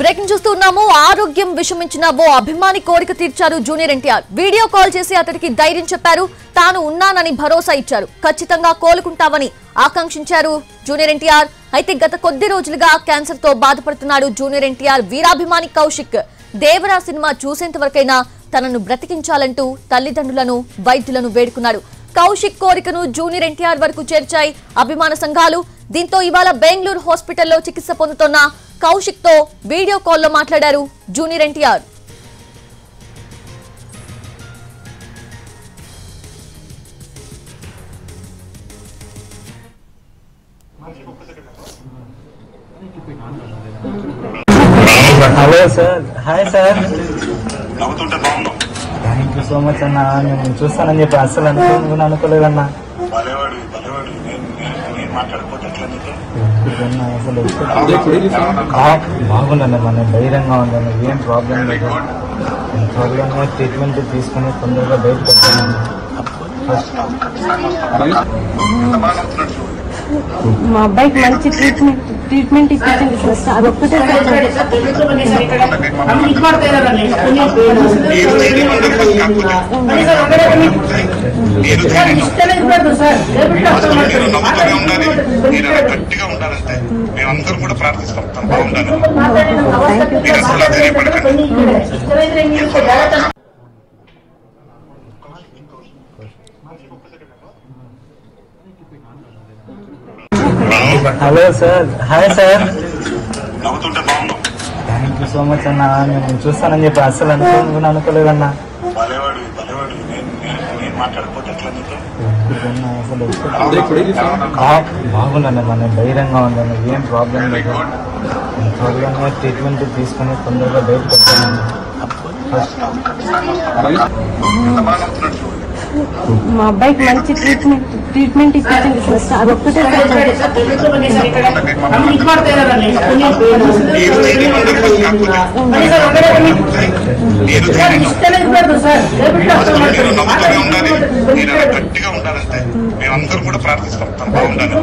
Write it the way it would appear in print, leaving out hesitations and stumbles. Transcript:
Breaking చూస్తున్నాము. ఆరోగ్యం విషమించిన ఓ అభిమాని కోరిక తీర్చారు జూనియర్ ఎన్టీఆర్. వీడియో కాల్ చేసి అతడికి ధైర్యం చెప్పారు. తాను ఉన్నానని భరోసా ఇచ్చారు. ఖచ్చితంగా కోలుకుంటావని ఆకాంక్షించారు జూనియర్ ఎన్టీఆర్. అయితే గత కొద్ది రోజులుగా క్యాన్సర్ తో బాధపడుతున్నాడు జూనియర్ ఎన్టీఆర్ వీరాభిమాని కౌశిక్. దేవరా సినిమా చూసేంత వరకైనా తనను బ్రతికించాలంటూ తల్లిదండ్రులను వైద్యులను వేడుకున్నాడు. కౌశిక్ కోరికను జూనియర్ ఎన్టీఆర్ వరకు చేర్చాయి అభిమాన సంఘాలు. దీంతో ఇవాళ బెంగళూరు హాస్పిటల్లో చికిత్స పొందుతున్న కౌశిక్ తో వీడియో కాల్లో మాట్లాడారు junior NTR. Hello sir, hi sir. Thank you so much అన్న. నేను చూస్తానని చెప్పి అసలు అనుకోలేదన్నా. బాగుండన్న, మన ధైర్యంగా ఉందన్న, ఏం ప్రాబ్లం లేదు. త్వరగా ట్రీట్మెంట్ తీసుకుని తొందరగా బయటకు వస్తాను. మా అబ్బాయికి మంచి ట్రీట్మెంట్ ఇప్పించండి సార్. అదొక్కటే మేమందరూ కూడా ప్రార్థిస్తాం. Hello sir, hi sir. నవ్వుతుంటే బాగున్నాం. థ్యాంక్ యూ సో మచ్ అన్న. నేను చూస్తానని చెప్పి అసలు అనుకోలేదన్నా. బాగుండన్న, మన ధైర్యంగా ఉందన్న, ఏం ప్రాబ్లం లేదు. త్వరగా ట్రీట్మెంట్ తీసుకుని తొందరగా బయటకు వస్తాను. మా అబ్బాయికి మంచి ట్రీట్మెంట్ ఇప్పించండి సార్. అదొక్కటే గట్టిగా ఉండాలంటే మేమందరూ కూడా ప్రార్థిస్తాం. బాగుండాలి.